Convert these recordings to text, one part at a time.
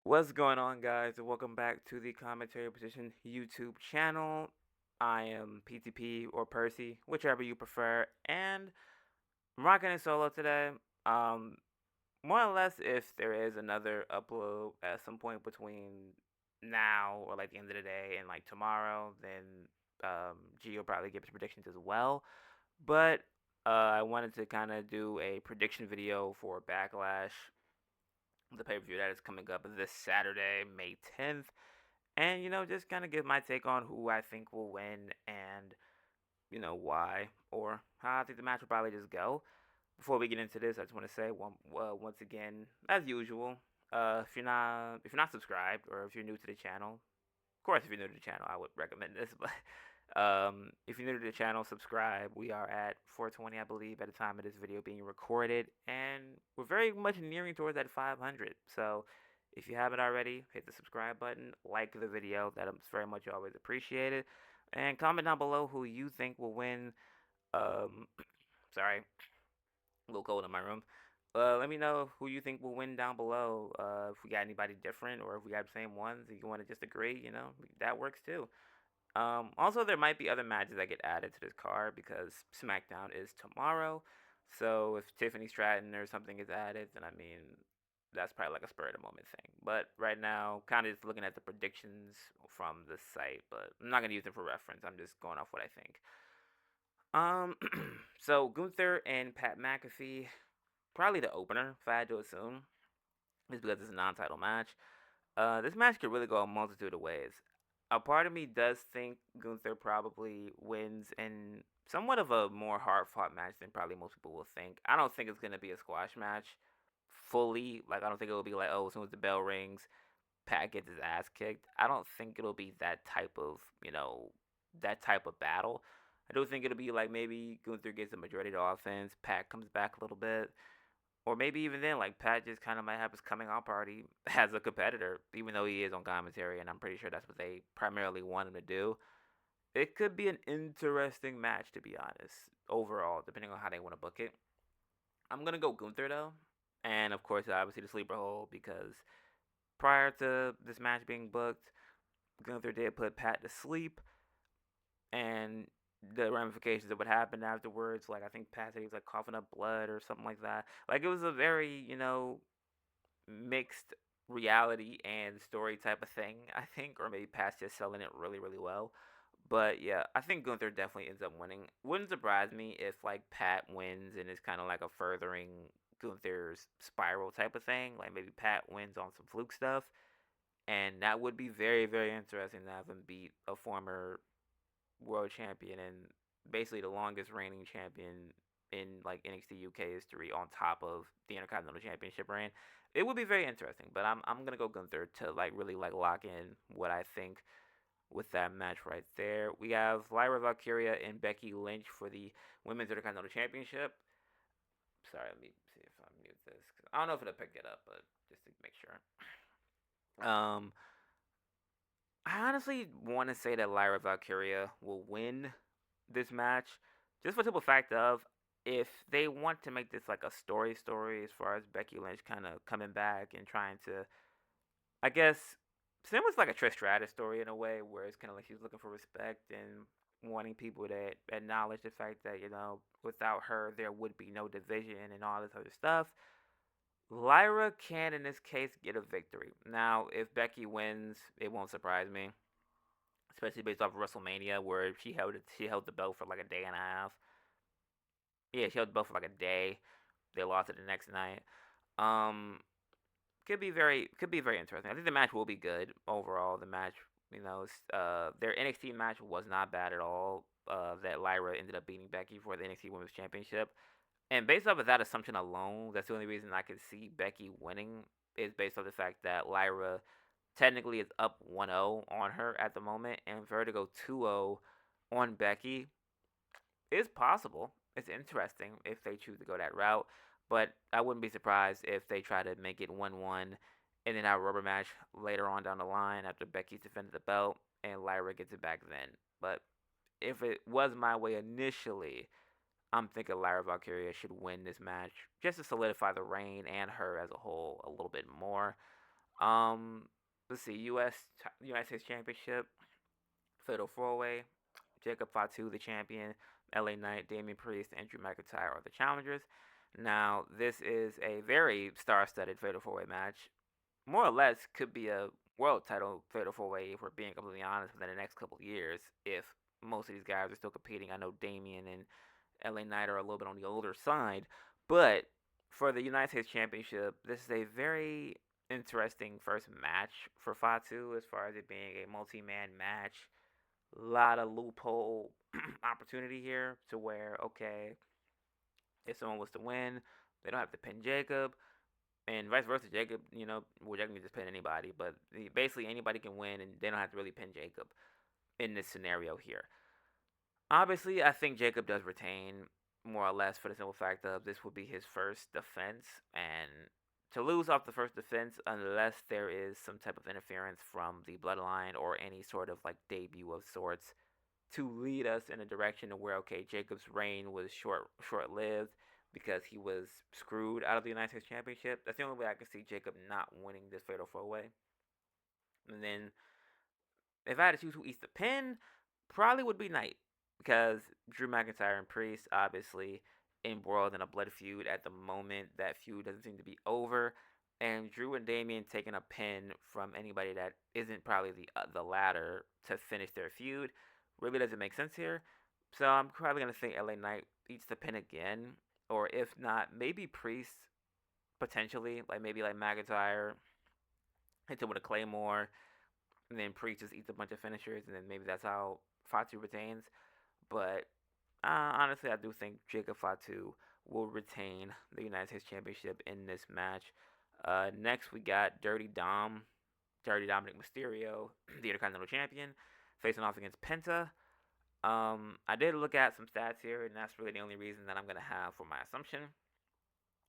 What's going on, guys? And welcome back to the Commentary Position YouTube channel. I am PTP or Percy, whichever you prefer, and I'm rocking it solo today. Um, More or less, if there is another upload at some point between now or like the end of the day and like tomorrow, then G will probably give his predictions as well. But I wanted to kind of do a prediction video for Backlash, the pay per view that is coming up this Saturday, May 10th. And, just kind of give my take on who I think will win and, why or how I think the match will probably just go. Before we get into this, I just want to say once again, as usual, if you're not subscribed or if you're new to the channel, of course, if you're new to the channel, I would recommend this. But if you're new to the channel, subscribe. We are at 420, I believe, at the time of this video being recorded, and we're very much nearing towards that 500. So if you haven't already, hit the subscribe button, like the video. That is very much always appreciated, and comment down below who you think will win. Um, sorry, a little cold in my room. Let me know who you think will win down below. If we got anybody different, or if we got the same ones, if you want to just agree, that works too. Also, there might be other matches that get added to this card because SmackDown is tomorrow. So if Tiffany Stratton or something is added, then I mean, that's probably like a spur of the moment thing. But right now, kind of just looking at the predictions from the site, but I'm not gonna use them for reference. I'm just going off what I think. Um, so Gunther and Pat McAfee, probably the opener, if I had to assume, is because it's a non-title match. This match could really go a multitude of ways. A part of me does think Gunther probably wins in somewhat of a more hard-fought match than probably most people will think. I don't think it's gonna be a squash match fully. Like, I don't think it will be like, oh, as soon as the bell rings, Pat gets his ass kicked. I don't think it'll be that type of battle. I do think it'll be like maybe Gunther gets the majority of the offense, Pat comes back a little bit, or maybe even then, like Pat just kind of might have his coming out party as a competitor, even though he is on commentary, and I'm pretty sure that's what they primarily want him to do. It could be an interesting match, to be honest, overall, depending on how they want to book it. I'm gonna go Gunther though, and of course, obviously the sleeper hole because prior to this match being booked, Gunther did put Pat to sleep, and the ramifications of what happened afterwards. Like I think Pat said he was like coughing up blood or something like that. Like it was a very mixed reality and story type of thing, I think, or maybe Pat's just selling it really, really well. But yeah, I think Gunther definitely ends up winning. Wouldn't surprise me if like Pat wins and it's kind of like a furthering Gunther's spiral type of thing. Like maybe Pat wins on some fluke stuff, and that would be very, very interesting to have him beat a former world champion and basically the longest reigning champion in like NXT UK history on top of the Intercontinental Championship reign. It would be very interesting, but I'm gonna go Gunther to like really like lock in what I think with that match right there. We have Lyra Valkyria and Becky Lynch for the Women's Intercontinental Championship. Sorry, let me see if I mute this. I don't know if it'll pick it up, but just to make sure. Um, I honestly want to say that Lyra Valkyria will win this match, just for the simple fact of if they want to make this like a story as far as Becky Lynch kind of coming back and trying to, I guess, similar to like a Trish Stratus story in a way, where it's kind of like she's looking for respect and wanting people to acknowledge the fact that without her there would be no division and all this other stuff. Lyra can, in this case, get a victory. Now, if Becky wins, it won't surprise me, especially based off of WrestleMania, where she held the belt for like a day and a half. Yeah, she held the belt for like a day. They lost it the next night. Um, could be very interesting. I think the match will be good overall. The match, their NXT match was not bad at all. That Lyra ended up beating Becky for the NXT Women's Championship. And based off of that assumption alone, that's the only reason I could see Becky winning is based off the fact that Lyra technically is up 1-0 on her at the moment, and for her to go 2-0 on Becky is possible. It's interesting if they choose to go that route, but I wouldn't be surprised if they try to make it 1-1 and then have a rubber match later on down the line after Becky's defended the belt and Lyra gets it back then. But if it was my way initially, I'm thinking Lyra Valkyria should win this match just to solidify the reign and her as a whole a little bit more. Um, let's see, United States Championship, Fatal Four Way, Jacob Fatu, the champion, LA Knight, Damian Priest, and Drew McIntyre are the challengers. Now, this is a very star-studded Fatal Four Way match. More or less, could be a world title Fatal Four Way if we're being completely honest within the next couple of years. If most of these guys are still competing, I know Damian and LA Knight are a little bit on the older side, but for the United States Championship, this is a very interesting first match for Fatu as far as it being a multi-man match. A lot of loophole opportunity here to where, okay, if someone was to win, they don't have to pin Jacob, and vice versa. Jacob, well, Jacob can just pin anybody, but basically anybody can win, and they don't have to really pin Jacob in this scenario here. Obviously, I think Jacob does retain more or less for the simple fact of this will be his first defense, and to lose off the first defense unless there is some type of interference from the bloodline or any sort of like debut of sorts to lead us in a direction of where okay, Jacob's reign was short lived because he was screwed out of the United States Championship. That's the only way I can see Jacob not winning this Fatal Four Way. And then if I had to choose who eats the pin, probably would be Knight because Drew McIntyre and Priest obviously embroiled in a blood feud at the moment. That feud doesn't seem to be over, and Drew and Damian taking a pin from anybody that isn't probably the latter to finish their feud really doesn't make sense here. So I'm probably gonna think LA Knight eats the pin again, or if not, maybe Priest potentially, like maybe like McIntyre hits him with a Claymore and then Priest just eats a bunch of finishers, and then maybe that's how Fatu retains. But honestly, I do think Jacob Fatu will retain the United States Championship in this match. Next, we got Dirty Dominic Mysterio, the Intercontinental Champion, facing off against Penta. I did look at some stats here, and that's really the only reason that I'm going to have for my assumption.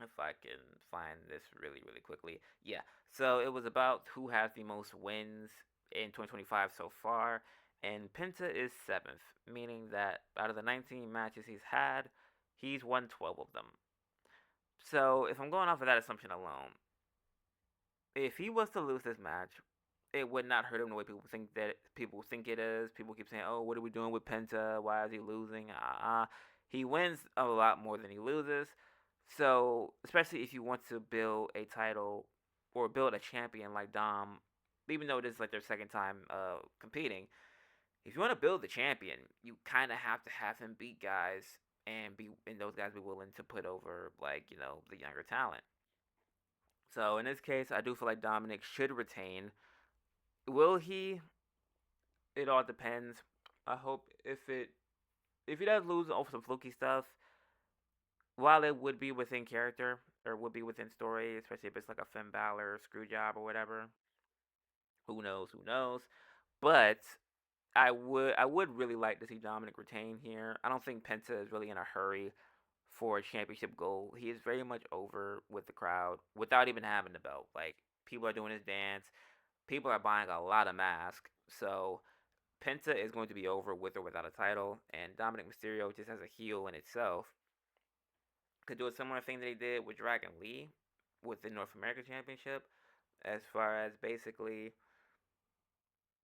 If I can find this really, really quickly. Yeah, so it was about who has the most wins in 2025 so far, and Penta is 7th, meaning that out of the 19 matches he's had, he's won 12 of them. So if I'm going off of that assumption alone, if he was to lose this match, it would not hurt him the way people think it is. People keep saying, "Oh, what are we doing with Penta? Why is he losing?" He wins a lot more than he loses. So, especially if you want to build a title or build a champion like Dom, even though it is like their second time competing, if you want to build the champion, you kind of have to have him beat guys and those guys be willing to put over like the younger talent. So in this case, I do feel like Dominic should retain. Will he? It all depends. I hope if he does lose over some fluky stuff, while it would be within character or would be within story, especially if it's like a Finn Balor screw job or whatever. Who knows? Who knows? But I would really like to see Dominic retain here. I don't think Penta is really in a hurry for a championship goal. He is very much over with the crowd without even having the belt. Like people are doing his dance. People are buying a lot of masks. So Penta is going to be over with or without a title, and Dominic Mysterio just as a heel in itself could do a similar thing that he did with Dragon Lee with the North American Championship, as far as basically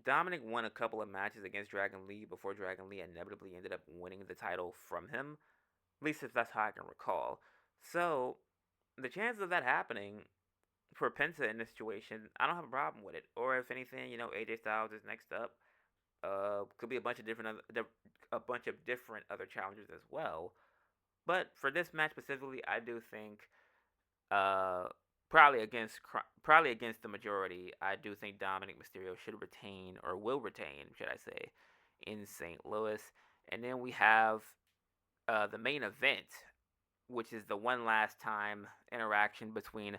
Dominic won a couple of matches against Dragon Lee before Dragon Lee inevitably ended up winning the title from him. At least if that's how I can recall. So the chances of that happening for Penta in this situation, I don't have a problem with it. Or if anything, AJ Styles is next up. Could be a bunch of different other challengers as well. But for this match specifically, I do think uh, probably against the majority, I do think Dominic Mysterio should retain or will retain, should I say, in St. Louis. And then we have the main event, which is the one last time interaction between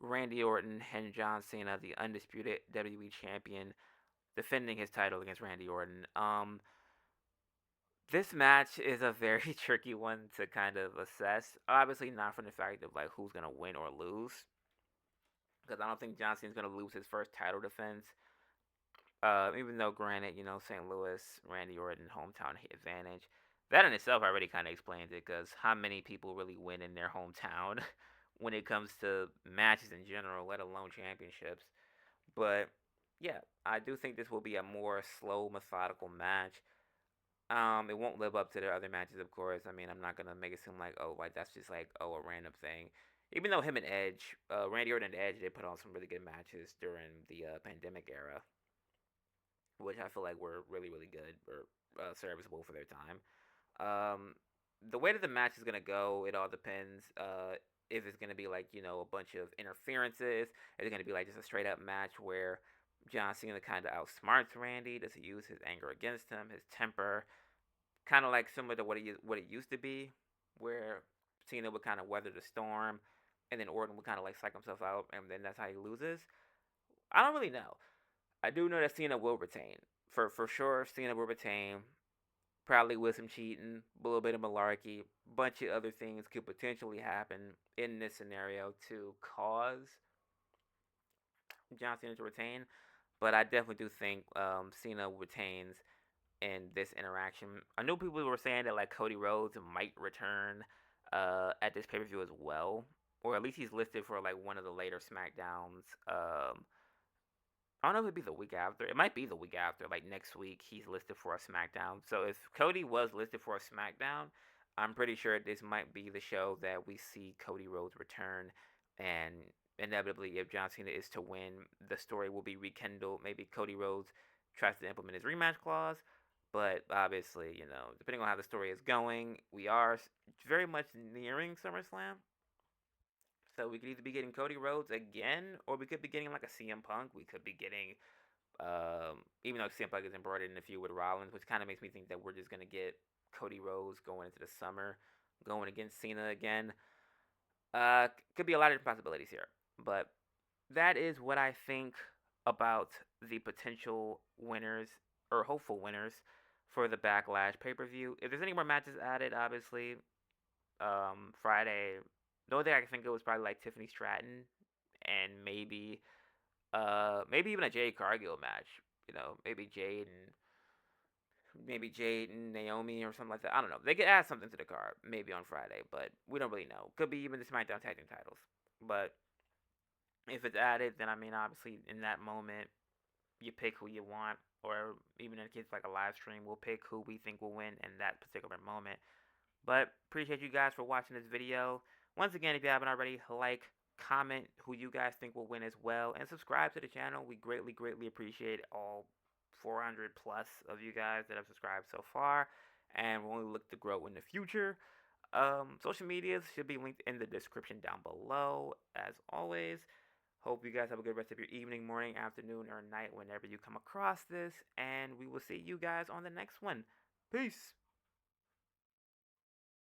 Randy Orton and John Cena, the undisputed WWE champion, defending his title against Randy Orton. This match is a very tricky one to kind of assess. Obviously, not from the fact of like who's gonna win or lose, because I don't think John Cena's gonna lose his first title defense. Even though, granted, St. Louis, Randy Orton, hometown advantage. That in itself already kind of explains it, because how many people really win in their hometown when it comes to matches in general, let alone championships? But yeah, I do think this will be a more slow, methodical match. It won't live up to their other matches, of course. I mean, I'm not gonna make it seem like, oh, like that's just like, oh, a random thing. Even though him and Edge, Randy Orton and Edge, they put on some really good matches during the pandemic era, which I feel like were really, really good or serviceable for their time. Um, the way that the match is gonna go, it all depends. If it's gonna be like a bunch of interferences, is it gonna be like just a straight up match where John Cena kind of outsmarts Randy? Does he use his anger against him, his temper, kind of like similar to what it used to be, where Cena would kind of weather the storm, and then Orton would kind of like psych himself out, and then that's how he loses? I don't really know. I do know that Cena will retain. For sure, Cena will retain. Probably with some cheating, a little bit of malarkey, bunch of other things could potentially happen in this scenario to cause John Cena to retain. But I definitely do think Cena retains in this interaction. I know people were saying that like Cody Rhodes might return at this pay per view as well, or at least he's listed for like one of the later Smackdowns. I don't know if it'd be the week after. It might be the week after. Like next week, he's listed for a SmackDown. So if Cody was listed for a SmackDown, I'm pretty sure this might be the show that we see Cody Rhodes return. And inevitably, if John Cena is to win, the story will be rekindled. Maybe Cody Rhodes tries to implement his rematch clause. But obviously, depending on how the story is going, we are very much nearing SummerSlam. So we could either be getting Cody Rhodes again, or we could be getting like a CM Punk. We could be getting, even though CM Punk is embroidered in a feud with Rollins, which kind of makes me think that we're just gonna get Cody Rhodes going into the summer, going against Cena again. Could be a lot of different possibilities here, but that is what I think about the potential winners or hopeful winners for the Backlash pay per view. If there's any more matches added, obviously, Friday. The only thing I can think of was probably like Tiffany Stratton and maybe even a Jade Cargill match. Maybe Jade and Naomi or something like that. I don't know. They could add something to the card maybe on Friday, but we don't really know. Could be even the SmackDown Tag Team titles. But if it's added, then I mean, obviously in that moment you pick who you want, or even in a case like a live stream, we'll pick who we think will win in that particular moment. But appreciate you guys for watching this video. Once again, if you haven't already, like, comment who you guys think will win as well, and subscribe to the channel. We greatly, greatly appreciate all 400 plus of you guys that have subscribed so far, and we'll only look to grow in the future. Social medias should be linked in the description down below, as always. Hope you guys have a good rest of your evening, morning, afternoon, or night whenever you come across this, and we will see you guys on the next one. Peace!